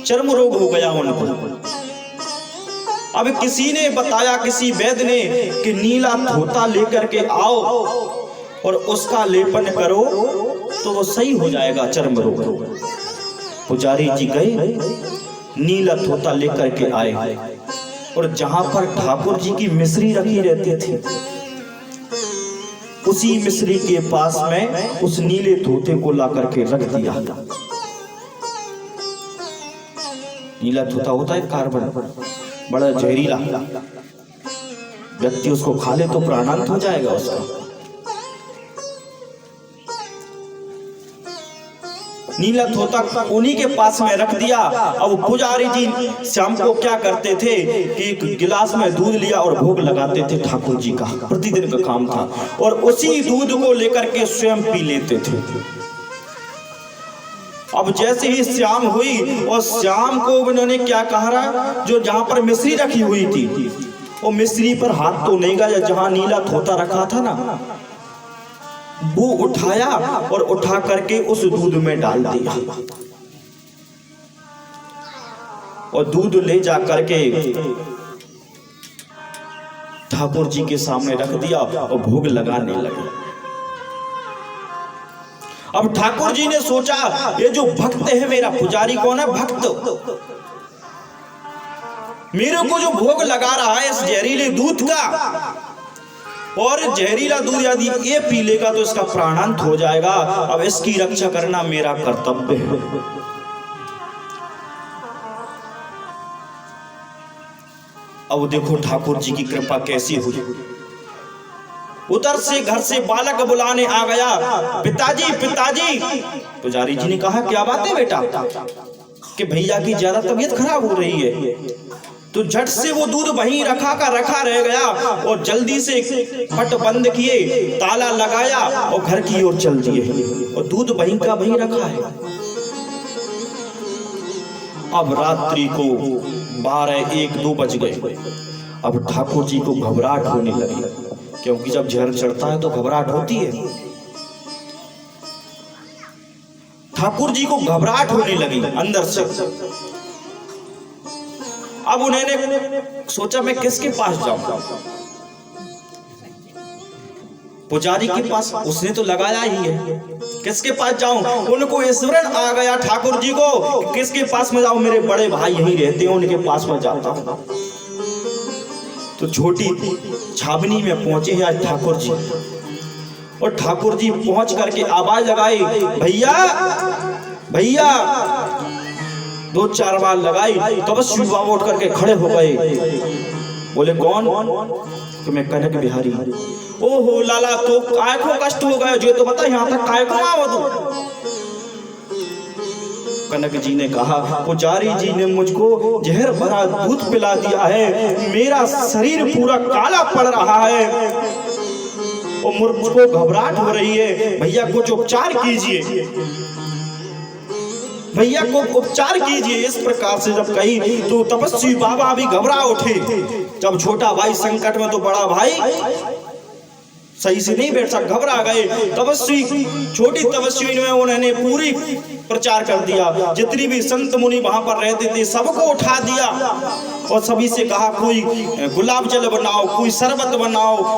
चर्म रोग हो गया उनको। अब किसी ने बताया, किसी वैद्य ने, कि नीला धोता लेकर के आओ और उसका लेपन करो तो वो सही हो जाएगा चर्म रोग। पुजारी जी गए, नीला धोता लेकर के आए और जहां पर ठाकुर जी की मिश्री रखी रहती थी, उसी मिश्री के पास में उस नीले धोते को ला करके रख दिया। नीला धोता होता है कार्बन, बड़ा जहरीला, व्यक्ति उसको खा ले तो प्राणांत हो जाएगा उसका। नीला धोता उन्हीं के पास में रख दिया। अब पुजारी जी शाम को क्या करते थे कि एक गिलास में दूध लिया और भोग लगाते थे ठाकुर जी का, प्रतिदिन का काम था, और उसी दूध को लेकर के स्वयं पी लेते थे। अब जैसे ही शाम हुई और शाम को उन्होंने क्या कहा, जो जहां पर मिश्री रखी हुई थी वो मिश्री पर हाथ तो नहीं गया, जहां नीला धोता रखा था ना, वो उठाया और उठा करके उस दूध में डाल दिया और दूध ले जा करके ठाकुर जी के सामने रख दिया और भोग लगाने लगे। अब ठाकुर जी ने सोचा, ये जो भक्त है मेरा पुजारी कौन है, भक्त मेरे को जो भोग लगा रहा है इस जहरीले दूध का, और जहरीला दूध यदि ये पी लेगा तो इसका प्राणांत हो जाएगा। अब इसकी रक्षा करना मेरा कर्तव्य है। अब देखो ठाकुर जी की कृपा कैसी हुई। उधर से घर से बालक बुलाने आ गया, पिताजी पिताजी। पुजारी जी ने कहा, क्या बात है बेटा? कि भैया की ज्यादा तबीयत खराब हो रही है। तो झट से वो दूध वहीं रखा का रखा रह गया और जल्दी से पट बंद किए, ताला लगाया और घर की ओर चल दिए, और दूध वहीं का वहीं रखा है। अब रात्रि को 12-1-2 बज गए। अब ठाकुर जी को घबराहट होने लगी, क्योंकि जब जहर चढ़ता है तो घबराहट होती है। ठाकुर जी को घबराहट होने लगी अंदर से। अब उन्होंने सोचा, मैं किसके पास जाऊं? पुजारी के पास, उसने तो लगाया ही है, किसके पास जाऊं? उनको स्मरण आ गया ठाकुर जी को, किसके पास में जाऊं? मेरे बड़े भाई यहीं रहते हैं, उनके पास में जाता हूं। तो छोटी छावनी में पहुंचे हैं आज ठाकुर जी, और ठाकुर जी पहुंच करके आवाज लगाई, भैया भैया। 2-4 बार लगाई, तपस्वी बाबा उठ करके खड़े हो गए। बोले, कौन? कि मैं कनक बिहारी। ओहो लाला, तो काय को कष्ट हो गया, जो तो बता यहाँ तक काय को आओ तू? कनक जी ने कहा, पुजारी जी ने मुझको जहर भरा दूध पिला दिया है, मेरा शरीर पूरा काला पड़ रहा है और मुझको घबराहट हो रही है, भैया कुछ उपचार कीजिए, भैया को उपचार कीजिए। इस प्रकार से जब कही तो तपस्वी बाबा भी घबरा उठे। जब छोटा भाई संकट में तो बड़ा भाई सही से नहीं बैठ सकता, घबरा गए। तपस्वी, छोटी तपस्वी में उन्होंने पूरी प्रचार कर दिया। जितनी भी संत मुनि वहां पर रहते थे सबको उठा दिया और सभी से कहा, कोई गुलाब जल बनाओ, कोई शरबत बनाओ,